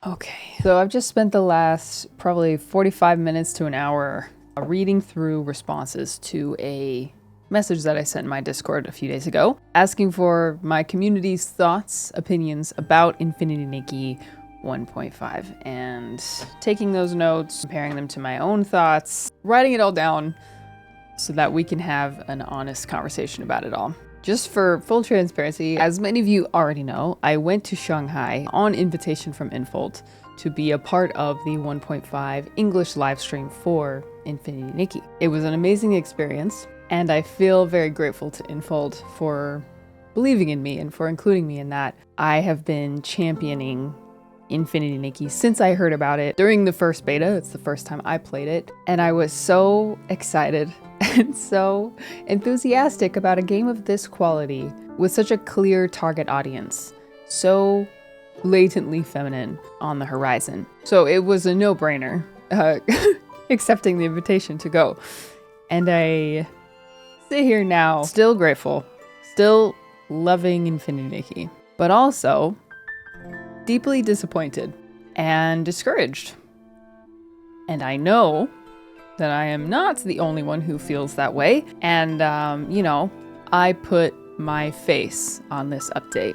Okay, so I've just spent the last probably 45 minutes to an hour reading through responses to a message that I sent in my Discord a few days ago, asking for my community's thoughts, opinions about Infinity Nikki 1.5, and taking those notes, comparing them to my own thoughts, writing it all down so that we can have an honest conversation about it all. Just for full transparency, as many of you already know, I went to Shanghai on invitation from Infold to be a part of the 1.5 English livestream for Infinity Nikki. It was an amazing experience, and I feel very grateful to Infold for believing in me and for including me in that. I have been championing Infinity Nikki since I heard about it during the first beta. It's the first time I played it, and I was so excited and so enthusiastic about a game of this quality with such a clear target audience, so latently feminine on the horizon. So it was a no-brainer accepting the invitation to go. And I sit here now, still grateful, still loving Infinity Nikki, but also deeply disappointed and discouraged. And I know that I am not the only one who feels that way. And, I put my face on this update.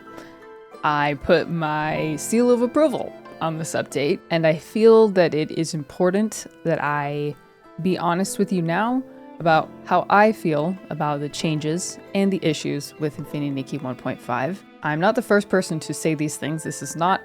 I put my seal of approval on this update. And I feel that it is important that I be honest with you now about how I feel about the changes and the issues with Infinity Nikki 1.5. I'm not the first person to say these things. This is not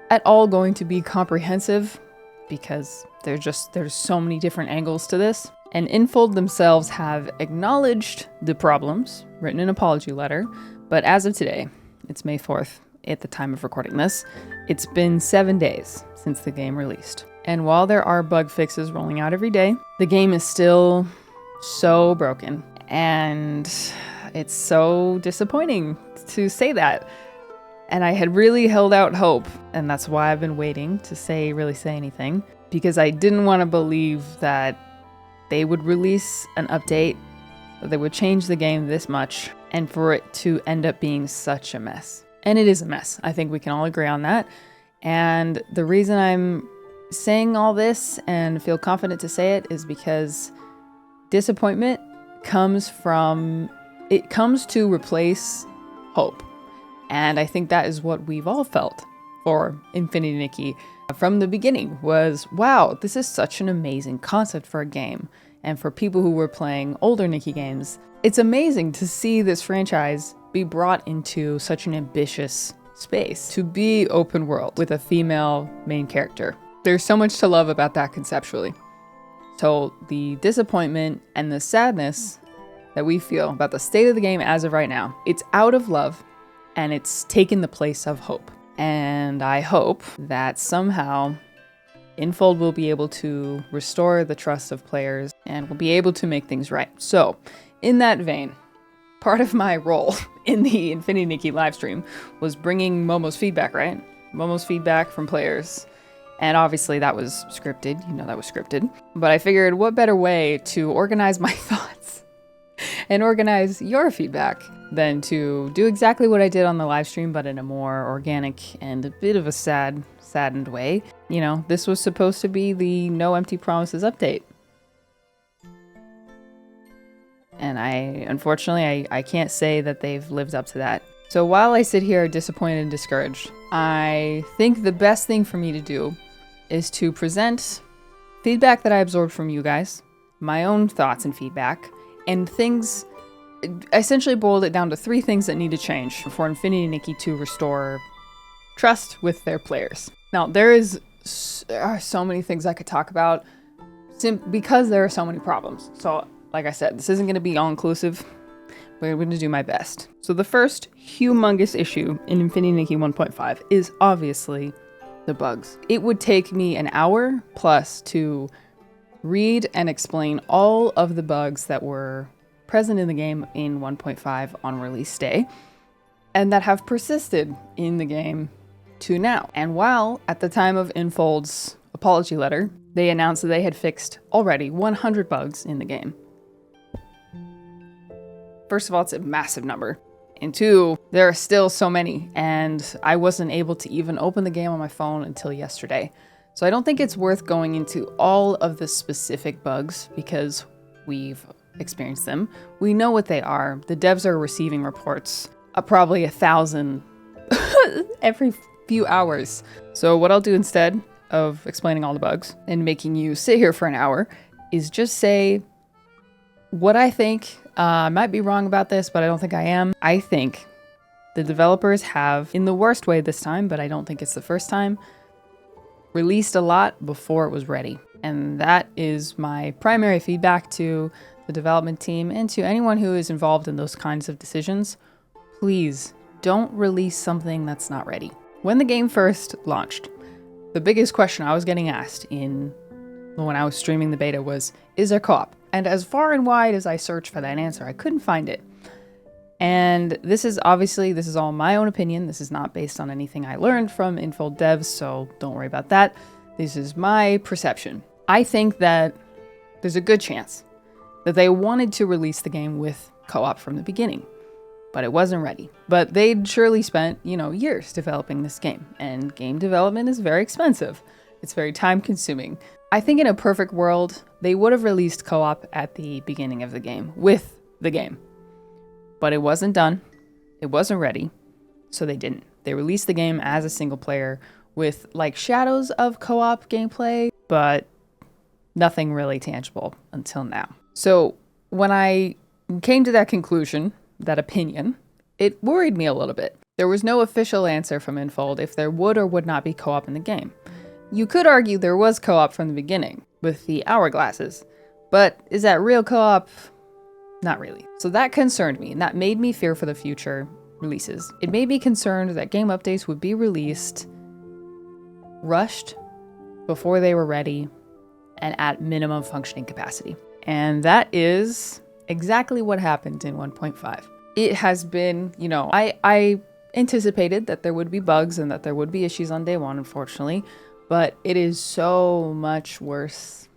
at all going to be comprehensive because there's so many different angles to this. And Infold themselves have acknowledged the problems, written an apology letter, but as of today, it's May 4th at the time of recording this, it's been 7 days since the game released. And while there are bug fixes rolling out every day, the game is still so broken. And it's so disappointing to say that. And I had really held out hope, and that's why I've been waiting to really say anything, because I didn't want to believe that they would release an update, that they would change the game this much, and for it to end up being such a mess. And it is a mess. I think we can all agree on that. And the reason I'm saying all this and feel confident to say it is because disappointment comes to replace hope. And I think that is what we've all felt for Infinity Nikki from the beginning was, wow, this is such an amazing concept for a game. And for people who were playing older Nikki games, it's amazing to see this franchise be brought into such an ambitious space, to be open world with a female main character. There's so much to love about that conceptually. So the disappointment and the sadness that we feel about the state of the game as of right now, it's out of love. And it's taken the place of hope. And I hope that somehow Infold will be able to restore the trust of players and will be able to make things right. So, in that vein, part of my role in the Infinity Nikki livestream was bringing Momo's feedback, right? Momo's feedback from players. And obviously that was scripted. That was scripted. But I figured what better way to organize my thoughts and organize your feedback than to do exactly what I did on the live stream, but in a more organic and a bit of a saddened way. This was supposed to be the No Empty Promises update. And unfortunately, I can't say that they've lived up to that. So while I sit here disappointed and discouraged, I think the best thing for me to do is to present feedback that I absorbed from you guys, my own thoughts and feedback, and things. I essentially boiled it down to 3 things that need to change for Infinity Nikki to restore trust with their players. Now, there are so many things I could talk about because there are so many problems. So, like I said, this isn't going to be all-inclusive, but I'm going to do my best. So the first humongous issue in Infinity Nikki 1.5 is obviously the bugs. It would take me an hour plus to read and explain all of the bugs that were present in the game in 1.5 on release day, and that have persisted in the game to now. And while at the time of Infold's apology letter, they announced that they had fixed already 100 bugs in the game. First of all, it's a massive number. And two, there are still so many, and I wasn't able to even open the game on my phone until yesterday. So I don't think it's worth going into all of the specific bugs because we've experienced them. We know what they are. The devs are receiving reports, probably 1,000 every few hours. So what I'll do instead of explaining all the bugs and making you sit here for an hour is just say what I think. I might be wrong about this, but I don't think I am. I think the developers have, in the worst way this time, but I don't think it's the first time, released a lot before it was ready. And that is my primary feedback to the development team and to anyone who is involved in those kinds of decisions. Please don't release something that's not ready. When the game first launched, the biggest question I was getting asked when I was streaming the beta was, is there co-op? And as far and wide as I searched for that answer, I couldn't find it. And this is all my own opinion. This is not based on anything I learned from Infold devs, so don't worry about that. This is my perception. I think that there's a good chance that they wanted to release the game with co-op from the beginning, but it wasn't ready. But they'd surely spent, years developing this game, and game development is very expensive. It's very time consuming. I think in a perfect world, they would have released co-op at the beginning of the game, with the game. But it wasn't done, it wasn't ready, so they didn't. They released the game as a single player with shadows of co-op gameplay, but nothing really tangible until now. So when I came to that conclusion, that opinion, it worried me a little bit. There was no official answer from Infold if there would or would not be co-op in the game. You could argue there was co-op from the beginning, with the hourglasses, but is that real co-op? Not really. So that concerned me, and that made me fear for the future releases. It made me concerned that game updates would be released rushed, before they were ready, and at minimum functioning capacity. And that is exactly what happened in 1.5. It has been, I anticipated that there would be bugs and that there would be issues on day one, unfortunately, but it is so much worse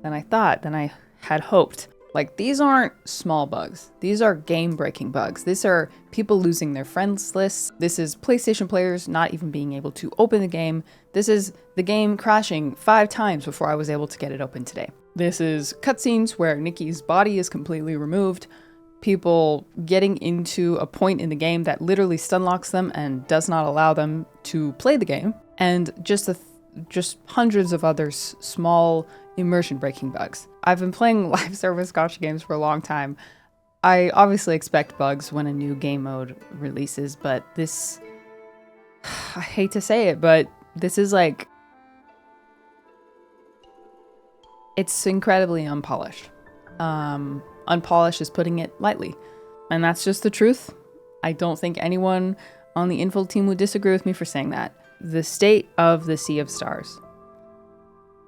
than I thought, than I had hoped. These aren't small bugs. These are game-breaking bugs. These are people losing their friends lists. This is PlayStation players not even being able to open the game. This is the game crashing 5 times before I was able to get it open today. This is cutscenes where Nikki's body is completely removed. People getting into a point in the game that literally stun locks them and does not allow them to play the game. And just hundreds of other small immersion-breaking bugs. I've been playing live service gacha games for a long time. I obviously expect bugs when a new game mode releases, but this... I hate to say it, but this is it's incredibly unpolished. Unpolished is putting it lightly. And that's just the truth. I don't think anyone on the Infold team would disagree with me for saying that. The state of the Sea of Stars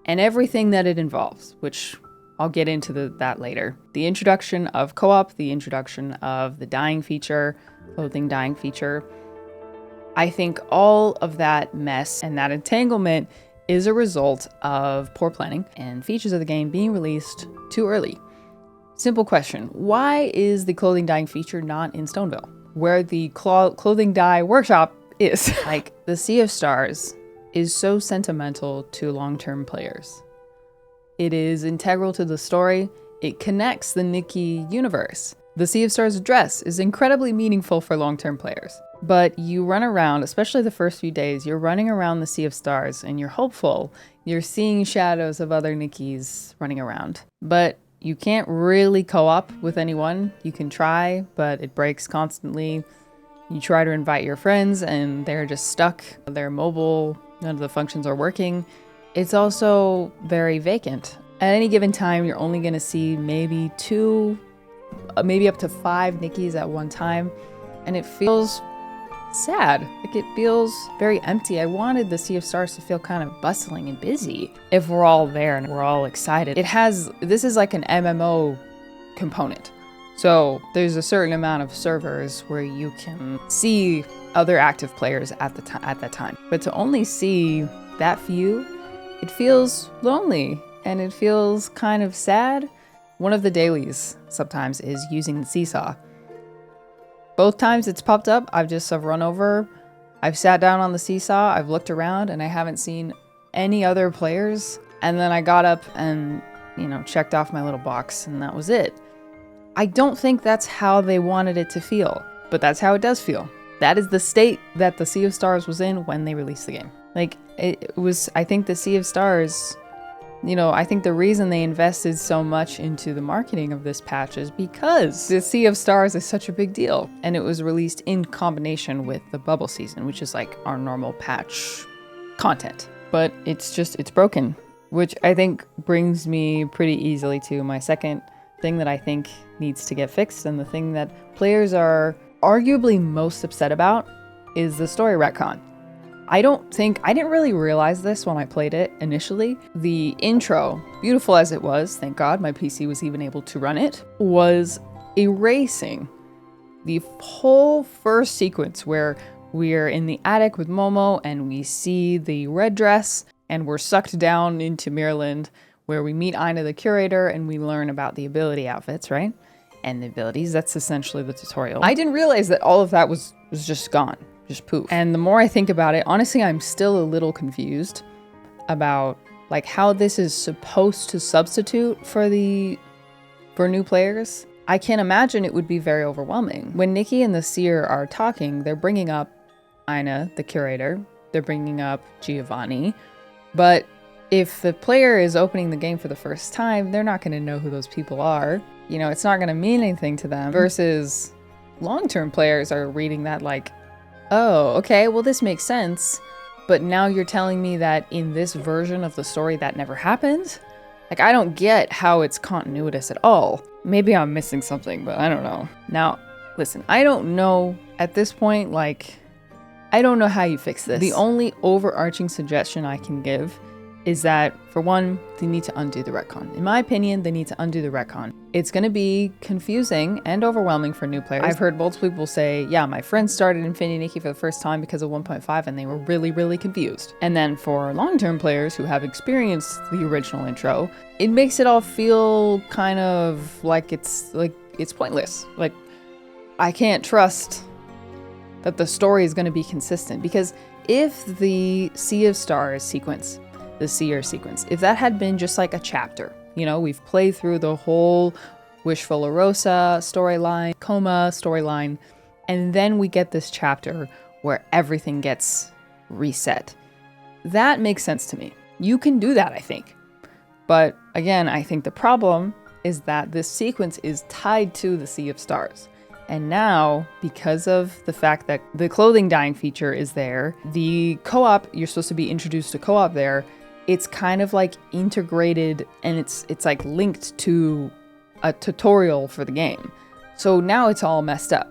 and everything that it involves, which I'll get into that later. The introduction of co-op, the introduction of the dyeing feature, clothing dyeing feature. I think all of that mess and that entanglement is a result of poor planning and features of the game being released too early. Simple question, why is the clothing dyeing feature not in Stoneville, where the clothing dye workshop is? The Sea of Stars is so sentimental to long-term players. It is integral to the story. It connects the Nikki universe. The Sea of Stars dress is incredibly meaningful for long-term players. But you run around, especially the first few days, you're running around the Sea of Stars and you're hopeful. You're seeing shadows of other Nikkis running around. But you can't really co-op with anyone. You can try, but it breaks constantly. You try to invite your friends and they're just stuck. They're mobile. None of the functions are working. It's also very vacant. At any given time, you're only going to see maybe 2, maybe up to 5 Nikkis at one time. And it feels sad. It feels very empty. I wanted the Sea of Stars to feel kind of bustling and busy if we're all there and we're all excited. This is like an MMO component. So there's a certain amount of servers where you can see other active players at that time. But to only see that few, it feels lonely and it feels kind of sad. One of the dailies sometimes is using the seesaw. Both times it's popped up, I've run over, I've sat down on the seesaw, I've looked around, and I haven't seen any other players. And then I got up and, you know, checked off my little box, and that was it. I don't think that's how they wanted it to feel, but that's how it does feel. That is the state that the Sea of Stars was in when they released the game. Like, it was, I think the Sea of Stars, you know, I think the reason they invested so much into the marketing of this patch is because the Sea of Stars is such a big deal. And it was released in combination with the bubble season, which is like our normal patch content. But it's broken, which I think brings me pretty easily to my second thing that I think needs to get fixed. And the thing that players are arguably most upset about is the story retcon. I didn't really realize this when I played it initially. The intro, beautiful as it was, thank God my PC was even able to run it, was erasing the whole first sequence where we're in the attic with Momo and we see the red dress and we're sucked down into Mirrorland where we meet Ina the curator and we learn about the ability outfits, right? And the abilities, that's essentially the tutorial. I didn't realize that all of that was just gone. Just poof. And the more I think about it, honestly, I'm still a little confused about like how this is supposed to substitute for new players. I can't imagine it would be very overwhelming. When Nikki and the seer are talking, they're bringing up Ina, the curator. They're bringing up Giovanni. But if the player is opening the game for the first time, they're not going to know who those people are. You know, it's not going to mean anything to them. Versus long-term players are reading that like, oh, okay, well, this makes sense, but now you're telling me that in this version of the story that never happened? Like, I don't get how it's continuous at all. Maybe I'm missing something, but I don't know. Now, listen, I don't know at this point, like, I don't know how you fix this. The only overarching suggestion I can give is that, for one, they need to undo the retcon. In my opinion, they need to undo the retcon. It's going to be confusing and overwhelming for new players. I've heard multiple people say, yeah, my friends started Infinity Nikki for the first time because of 1.5 and they were really, really confused. And then for long-term players who have experienced the original intro, it makes it all feel kind of like it's pointless. Like, I can't trust that the story is going to be consistent, because if the Sea of Stars sequence, the Seer sequence, if that had been just like a chapter, you know, we've played through the whole Wishful Rosa storyline, Coma storyline, and then we get this chapter where everything gets reset. That makes sense to me. You can do that, I think. But again, I think the problem is that this sequence is tied to the Sea of Stars. And now, because of the fact that the clothing dyeing feature is there, the co-op, you're supposed to be introduced to co-op there, it's kind of like integrated and it's like linked to a tutorial for the game. So now it's all messed up.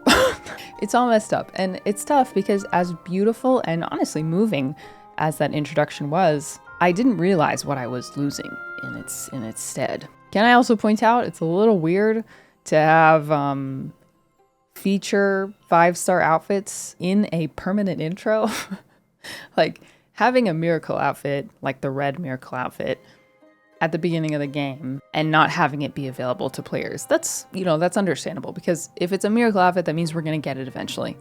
It's all messed up, and it's tough because as beautiful and honestly moving as that introduction was, I didn't realize what I was losing in its stead. Can I also point out it's a little weird to have feature 5-star outfits in a permanent intro? Like, having a miracle outfit, like the red miracle outfit, at the beginning of the game and not having it be available to players, that's understandable, because if it's a miracle outfit, that means we're going to get it eventually.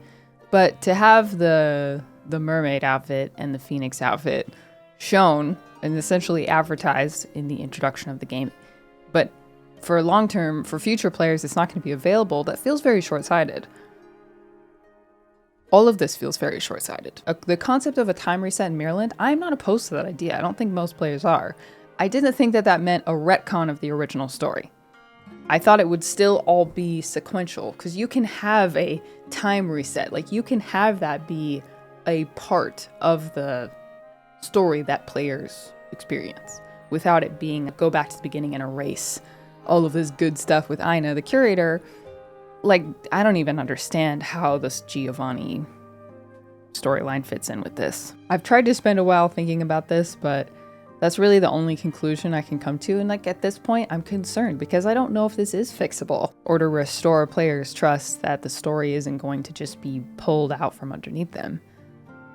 But to have the mermaid outfit and the phoenix outfit shown and essentially advertised in the introduction of the game, but for future players, it's not going to be available, that feels very short-sighted. All of this feels very short-sighted. The concept of a time reset in Mirrorland, I'm not opposed to that idea. I don't think most players are. I didn't think that meant a retcon of the original story. I thought it would still all be sequential, because you can have a time reset. Like, you can have that be a part of the story that players experience without it being go back to the beginning and erase all of this good stuff with Ina, the curator. Like, I don't even understand how this Giovanni storyline fits in with this. I've tried to spend a while thinking about this, but that's really the only conclusion I can come to. And like, at this point, I'm concerned because I don't know if this is fixable, or to restore players' trust that the story isn't going to just be pulled out from underneath them.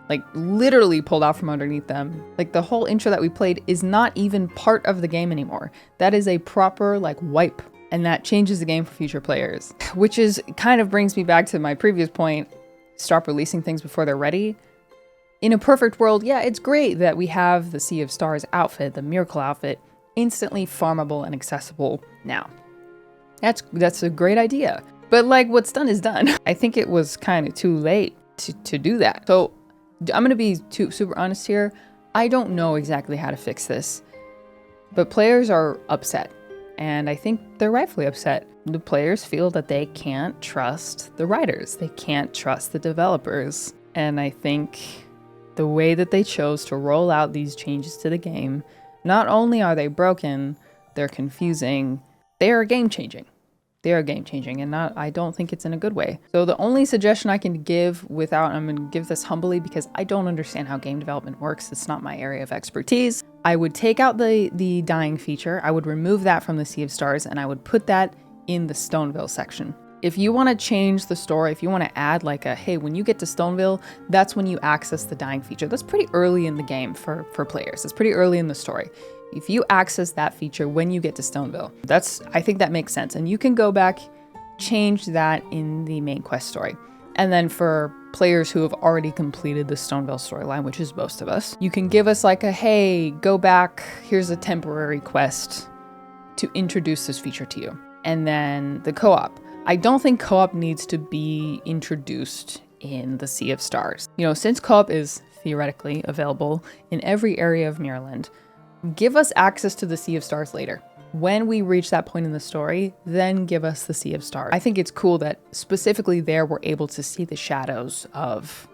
Like, literally pulled out from underneath them. Like, the whole intro that we played is not even part of the game anymore. That is a proper, like, wipe And that changes the game for future players, which is kind of brings me back to my previous point. Stop releasing things before they're ready. In a perfect world, yeah, it's great that we have the Sea of Stars outfit, the Miracle outfit, instantly farmable and accessible now. That's a great idea. But like, what's done is done. I think it was kind of too late to do that. So I'm going to be super honest here. I don't know exactly how to fix this, but players are upset. And I think they're rightfully upset. The players feel that they can't trust the writers. They can't trust the developers. And I think the way that they chose to roll out these changes to the game, not only are they broken, they're confusing, they are game changing. They are game changing, and I don't think it's in a good way. So the only suggestion I can give I'm going to give this humbly because I don't understand how game development works. It's not my area of expertise. I would take out the dying feature. I would remove that from the Sea of Stars, and I would put that in the Stoneville section. If you want to change the story, if you want to add like hey, when you get to Stoneville, that's when you access the dying feature. That's pretty early in the game for players. It's pretty early in the story. If you access that feature when you get to Stoneville, I think that makes sense. And you can go back, change that in the main quest story. And then for players who have already completed the Stoneville storyline, which is most of us, you can give us like hey, go back, here's a temporary quest to introduce this feature to you. And then the co-op. I don't think co-op needs to be introduced in the Sea of Stars. You know, since co-op is theoretically available in every area of Mirrorland, give us access to the Sea of Stars later. When we reach that point in the story, then give us the Sea of Stars. I think it's cool that specifically there we're able to see the shadows of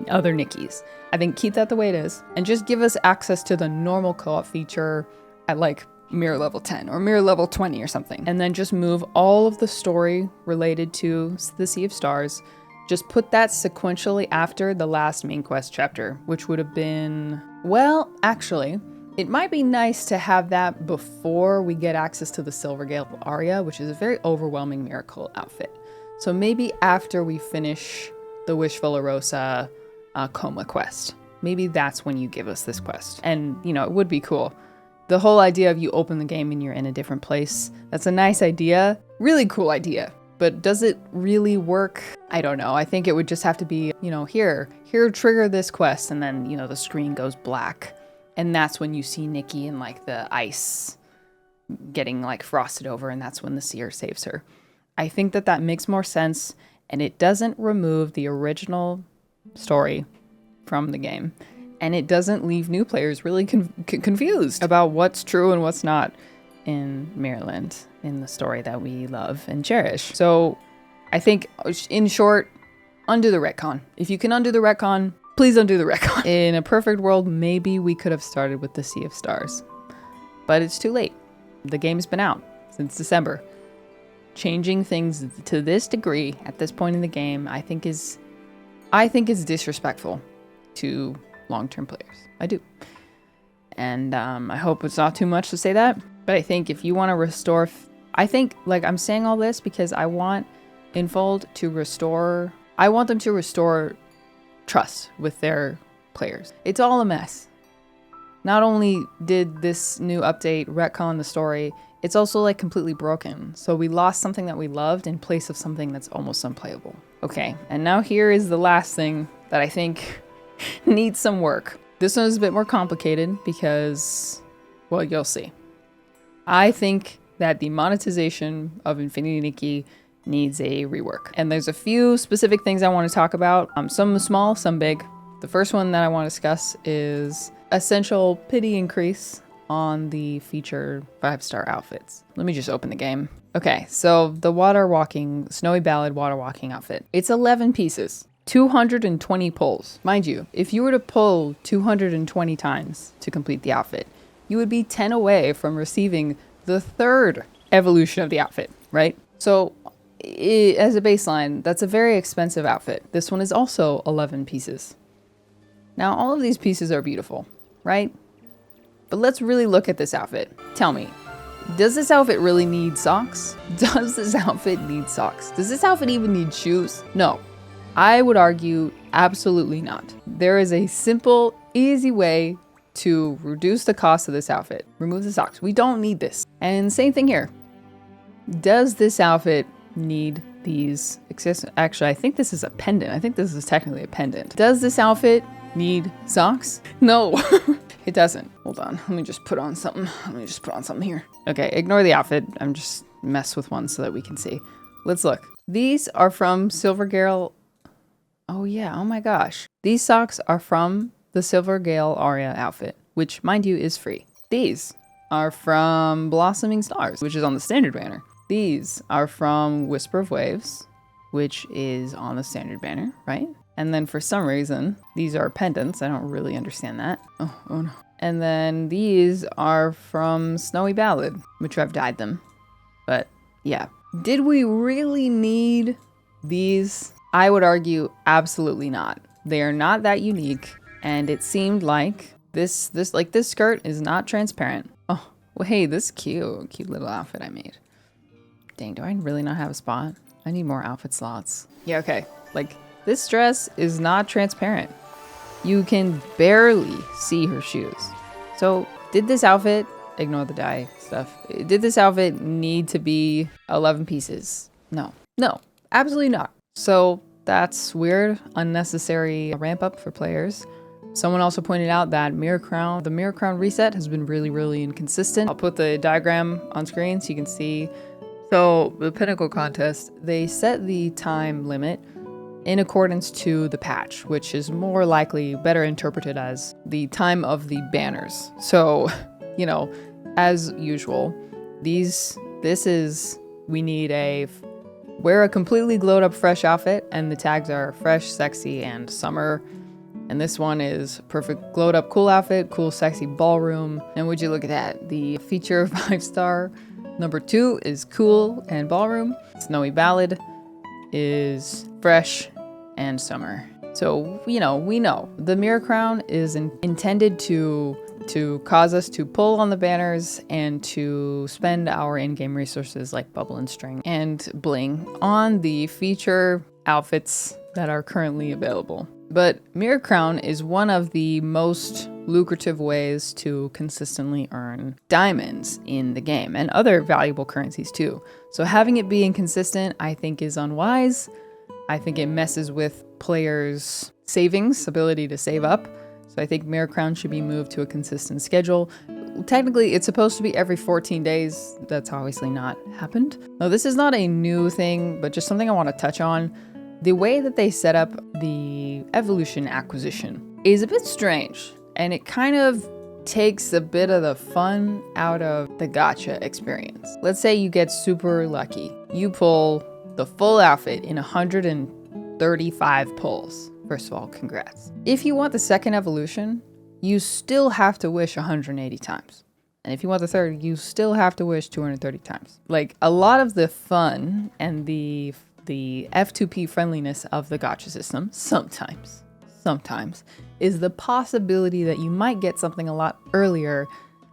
other Nikkis. I think keep that the way it is and just give us access to the normal co-op feature at like mirror level 10 or mirror level 20 or something. And then just move all of the story related to the Sea of Stars. Just put that sequentially after the last main quest chapter, which would have been, well, actually, it might be nice to have that before we get access to the Silvergale Aria, which is a very overwhelming miracle outfit. So maybe after we finish the Wishful Rosa Coma quest, maybe that's when you give us this quest. And, you know, it would be cool. The whole idea of you open the game and you're in a different place, that's a nice idea, really cool idea. But does it really work? I don't know. I think it would just have to be, you know, here, trigger this quest, and then, you know, the screen goes black. And that's when you see Nikki in like the ice getting like frosted over, and that's when the seer saves her. I think that makes more sense, and it doesn't remove the original story from the game. And it doesn't leave new players really confused about what's true and what's not in Mirrorland, in the story that we love and cherish. So I think, in short, undo the retcon. If you can undo the retcon, please undo the retcon. In a perfect world, maybe we could have started with the Sea of Stars. But it's too late. The game's been out since December. Changing things to this degree at this point in the game, I think is disrespectful to long-term players. I do. And I hope it's not too much to say that. But I think if you want to restore... I think, like, I'm saying all this because I want Infold to restore... I want them to restore trust with their players. It's all a mess. Not only did this new update retcon the story, it's also like completely broken. So we lost something that we loved in place of something that's almost unplayable. Okay, and now here is the last thing that I think needs some work. This one is a bit more complicated because, well, you'll see. I think that the monetization of Infinity Nikki needs a rework. And there's a few specific things I want to talk about. Some small, some big. The first one that I want to discuss is essential pity increase on the featured 5-star outfits. Let me just open the game. Okay, so the Snowy Ballad water walking outfit. It's 11 pieces, 220 pulls. Mind you, if you were to pull 220 times to complete the outfit, you would be 10 away from receiving the 3rd evolution of the outfit, right? So as a baseline, that's a very expensive outfit. This one is also 11 pieces. Now, all of these pieces are beautiful, right? But let's really look at this outfit. Tell me, does this outfit really need socks? Does this outfit need socks? Does this outfit even need shoes? No, I would argue absolutely not. There is a simple, easy way to reduce the cost of this outfit. Remove the socks. We don't need this. And same thing here. Does this outfit need these Actually, I think this is a pendant. I think this is technically a pendant. Does this outfit need socks? No, it doesn't. Hold on. Let me just put on something. Here. Okay, ignore the outfit. I'm just mess with one so that we can see. Let's look. These are from Silvergale. Oh yeah, oh my gosh. These socks are from the Silvergale Aria outfit, which, mind you, is free. These are from Blossoming Stars, which is on the standard banner. These are from Whisper of Waves, which is on the standard banner, right? And then for some reason, these are pendants. I don't really understand that. Oh no. And then these are from Snowy Ballad, which I've dyed them. But yeah. Did we really need these? I would argue absolutely not. They are not that unique. And it seemed like this skirt is not transparent. Oh, well, hey, this cute little outfit I made. Dang, do I really not have a spot? I need more outfit slots. Yeah, okay. Like, this dress is not transparent. You can barely see her shoes. So, did this outfit, ignore the dye stuff, did this outfit need to be 11 pieces? No, absolutely not. So, that's weird, unnecessary ramp up for players. Someone also pointed out that the Mirror Crown reset has been really inconsistent. I'll put the diagram on screen so you can see. So the Pinnacle contest, they set the time limit in accordance to the patch, which is more likely better interpreted as the time of the banners. So, you know, as usual, we need wear a completely glowed up fresh outfit, and the tags are fresh, sexy, and summer. And this one is perfect glowed up cool outfit, cool sexy ballroom. And would you look at that? The feature 5-star number 2 is cool and ballroom. Snowy Ballad is fresh and summer. So, you know, we know the Mirror Crown is intended to cause us to pull on the banners and to spend our in-game resources like bubble and string and bling on the feature outfits that are currently available. But Mirror Crown is one of the most lucrative ways to consistently earn diamonds in the game and other valuable currencies too. So having it be inconsistent, I think, is unwise. I think it messes with players' savings, ability to save up. So I think Mirror Crown should be moved to a consistent schedule. Technically, it's supposed to be every 14 days. That's obviously not happened. Now, this is not a new thing, but just something I want to touch on. The way that they set up the evolution acquisition is a bit strange, and it kind of takes a bit of the fun out of the gacha experience. Let's say you get super lucky. You pull the full outfit in 135 pulls. First of all, congrats. If you want the second evolution, you still have to wish 180 times. And if you want the third, you still have to wish 230 times. Like, a lot of the fun and the F2P friendliness of the gacha system sometimes is the possibility that you might get something a lot earlier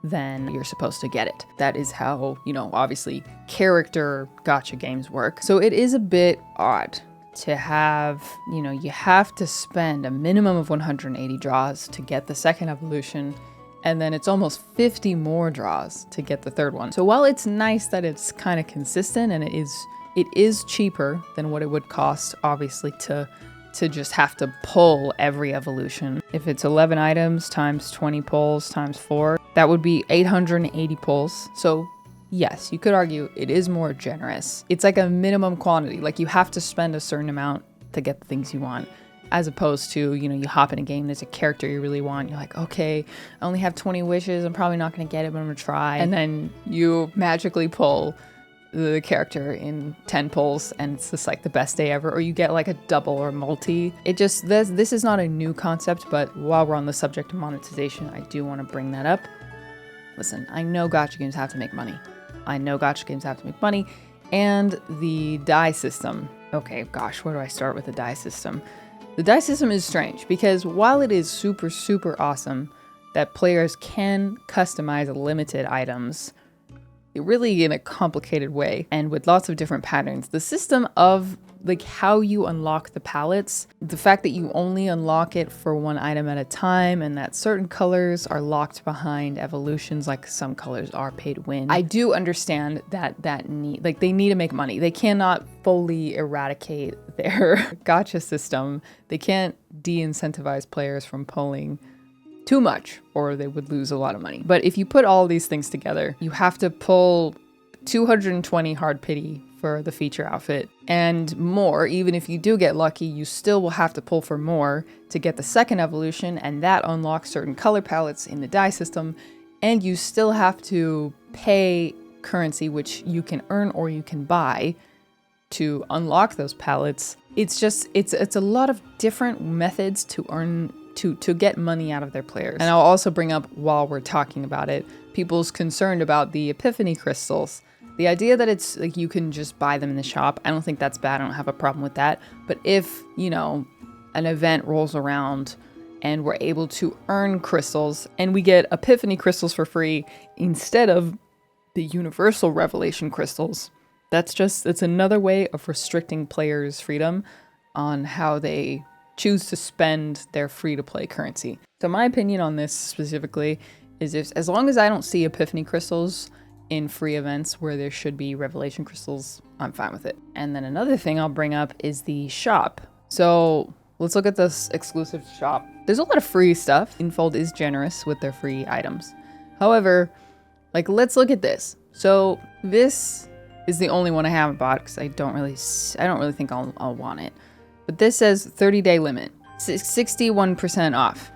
than you're supposed to get it. That is how, you know, obviously character gacha games work. So it is a bit odd to have, you know, you have to spend a minimum of 180 draws to get the second evolution, and then it's almost 50 more draws to get the third one. So while it's nice that it's kind of consistent and it is cheaper than what it would cost, obviously, to just have to pull every evolution. If it's 11 items times 20 pulls times 4, that would be 880 pulls. So yes, you could argue it is more generous. It's like a minimum quantity. Like, you have to spend a certain amount to get the things you want, as opposed to, you know, you hop in a game, there's a character you really want. You're like, okay, I only have 20 wishes. I'm probably not going to get it, but I'm going to try. And then you magically pull the character in 10 pulls, and it's just like the best day ever, or you get like a double or multi. It just, this is not a new concept, but while we're on the subject of monetization, I do want to bring that up. Listen, I know gacha games have to make money. And the die system. Okay, gosh, where do I start with the die system? The die system is strange because while it is super awesome that players can customize limited items, really in a complicated way and with lots of different patterns, the system of like how you unlock the palettes, the fact that you only unlock it for one item at a time and that certain colors are locked behind evolutions, like some colors are pay to win. I do understand that they need to make money. They cannot fully eradicate their gacha system. They can't de-incentivize players from pulling too much or they would lose a lot of money. But if you put all these things together, you have to pull 220 hard pity for the feature outfit and more. Even if you do get lucky, you still will have to pull for more to get the second evolution, and that unlocks certain color palettes in the dye system, and you still have to pay currency, which you can earn or you can buy to unlock those palettes. It's a lot of different methods to earn to get money out of their players. And I'll also bring up, while we're talking about it, people's concerned about the epiphany crystals. The idea that it's like you can just buy them in the shop, I don't think that's bad. I don't have a problem with that. But if, you know, an event rolls around and we're able to earn crystals and we get epiphany crystals for free instead of the universal revelation crystals, it's another way of restricting players' freedom on how they choose to spend their free-to-play currency. So my opinion on this specifically is, as long as I don't see epiphany crystals in free events where there should be revelation crystals, I'm fine with it. And then another thing I'll bring up is the shop. So let's look at this exclusive shop. There's a lot of free stuff. Infold is generous with their free items. However, like, let's look at this. So this is the only one I haven't bought because I don't really think I'll want it. But this says 30-day limit, 61% off,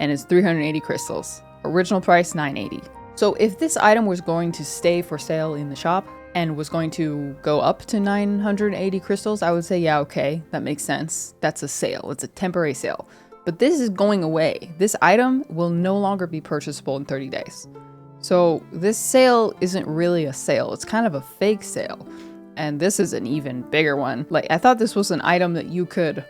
and it's 380 crystals. Original price $980. So if this item was going to stay for sale in the shop and was going to go up to 980 crystals, I would say, yeah, okay, that makes sense. That's a sale. It's a temporary sale. But this is going away. This item will no longer be purchasable in 30 days. So this sale isn't really a sale. It's kind of a fake sale. And this is an even bigger one. Like, I thought this was an item that you could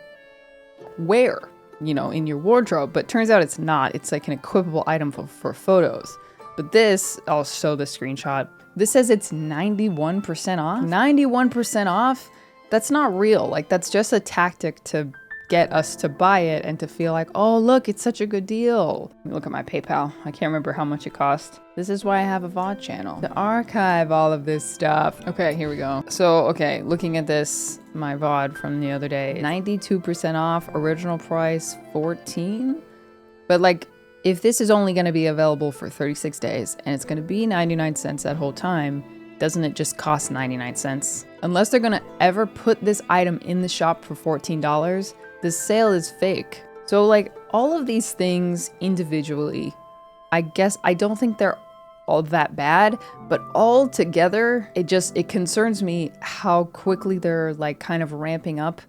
wear, you know, in your wardrobe, but turns out it's not. It's like an equipable item for photos. But this, I'll show the screenshot. This says it's 91% off. 91% off? That's not real. Like, that's just a tactic to get us to buy it and to feel like, oh, look, it's such a good deal. Let me look at my PayPal. I can't remember how much it cost. This is why I have a VOD channel, to archive all of this stuff. Okay, here we go. So, okay, looking at this, my VOD from the other day, 92% off, original price 14. But like, if this is only going to be available for 36 days and it's going to be 99 cents that whole time, doesn't it just cost 99 cents? Unless they're going to ever put this item in the shop for $14, this sale is fake. So like, all of these things individually, I guess I don't think they're all that bad, but all together, it concerns me how quickly they're like kind of ramping up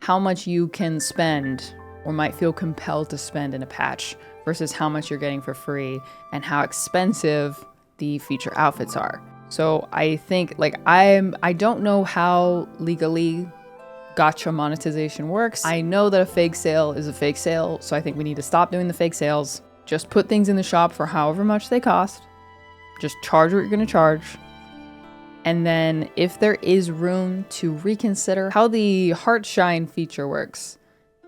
how much you can spend or might feel compelled to spend in a patch versus how much you're getting for free and how expensive the feature outfits are. So I think, like, I don't know how legally gacha monetization works. I know that a fake sale is a fake sale, so I think we need to stop doing the fake sales. Just put things in the shop for however much they cost. Just charge what you're gonna charge. And then if there is room to reconsider how the heart shine feature works.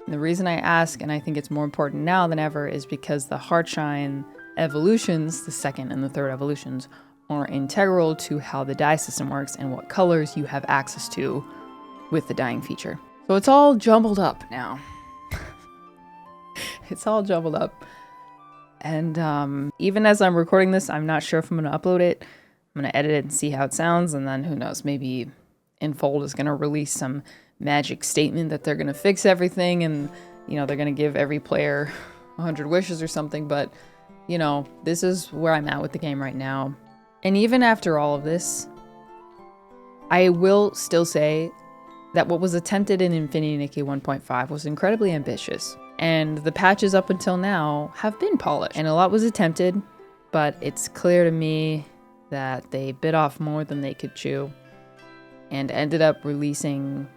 And the reason I ask, and I think it's more important now than ever, is because the Heartshine evolutions, the second and the third evolutions, are integral to how the dye system works and what colors you have access to with the dyeing feature. So it's all jumbled up now. It's all jumbled up. And even as I'm recording this, I'm not sure if I'm going to upload it. I'm going to edit it and see how it sounds, and then who knows, maybe Infold is going to release some magic statement that they're gonna fix everything and, you know, they're gonna give every player 100 wishes or something. But, you know, this is where I'm at with the game right now. And even after all of this, I will still say that what was attempted in Infinity Nikki 1.5 was incredibly ambitious. And the patches up until now have been polished. And a lot was attempted, but it's clear to me that they bit off more than they could chew and ended up releasing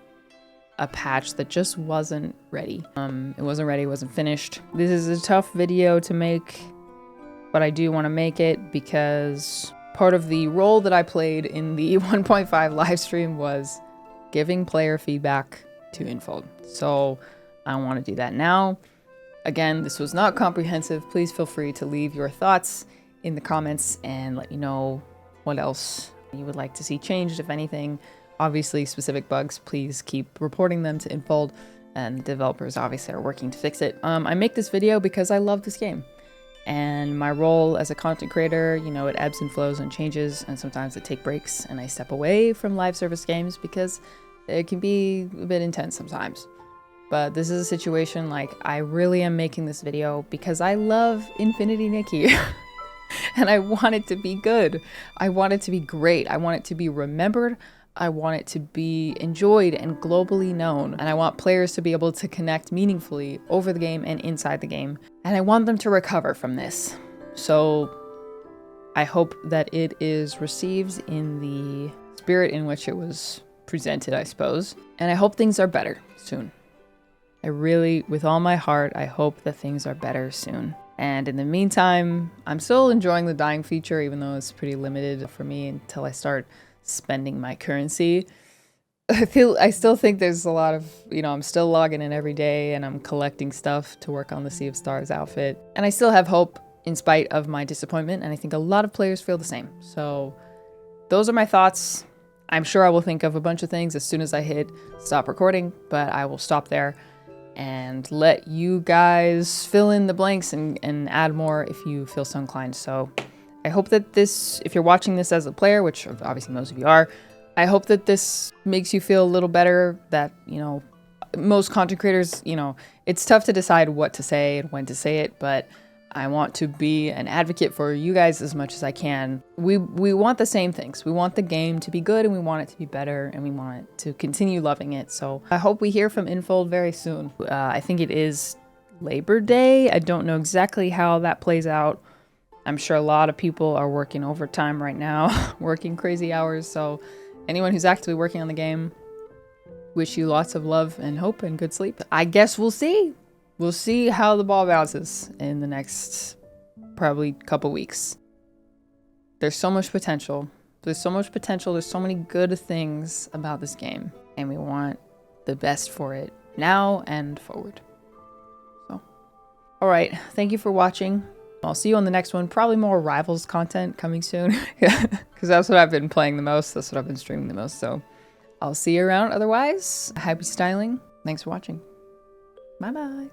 a patch that just wasn't ready. It wasn't ready, wasn't finished. This is a tough video to make, but I do want to make it because part of the role that I played in the 1.5 live stream was giving player feedback to Infold. So I want to do that now. Again, this was not comprehensive. Please feel free to leave your thoughts in the comments and let me know what else you would like to see changed, if anything. Obviously, specific bugs, please keep reporting them to Infold, and developers obviously are working to fix it. I make this video because I love this game. And my role as a content creator, you know, it ebbs and flows and changes, and sometimes I take breaks and I step away from live service games because it can be a bit intense sometimes. But this is a situation like I really am making this video because I love Infinity Nikki. And I want it to be good. I want it to be great. I want it to be remembered. I want it to be enjoyed and globally known. And I want players to be able to connect meaningfully over the game and inside the game. And I want them to recover from this. So I hope that it is received in the spirit in which it was presented, I suppose. And I hope things are better soon. I really, with all my heart, I hope that things are better soon. And in the meantime, I'm still enjoying the dying feature, even though it's pretty limited for me until I start spending my currency. I still think there's a lot of, you know, I'm still logging in every day and I'm collecting stuff to work on the Sea of Stars outfit. And I still have hope in spite of my disappointment. And I think a lot of players feel the same. So those are my thoughts. I'm sure I will think of a bunch of things as soon as I hit stop recording, but I will stop there and let you guys fill in the blanks and add more if you feel so inclined. So I hope that this, if you're watching this as a player, which obviously most of you are, I hope that this makes you feel a little better, that, you know, most content creators, you know, it's tough to decide what to say and when to say it, but I want to be an advocate for you guys as much as I can. We want the same things. We want the game to be good and we want it to be better and we want it to continue loving it. So I hope we hear from Infold very soon. I think it is Labor Day. I don't know exactly how that plays out. I'm sure a lot of people are working overtime right now, working crazy hours. So anyone who's actively working on the game, wish you lots of love and hope and good sleep. I guess we'll see. We'll see how the ball bounces in the next probably couple weeks. There's so much potential. There's so much potential. There's so many good things about this game. And we want the best for it now and forward. So, all right. Thank you for watching. I'll see you on the next one. Probably more Rivals content coming soon. Because that's what I've been playing the most. That's what I've been streaming the most. So I'll see you around. Otherwise, happy styling. Thanks for watching. Bye-bye.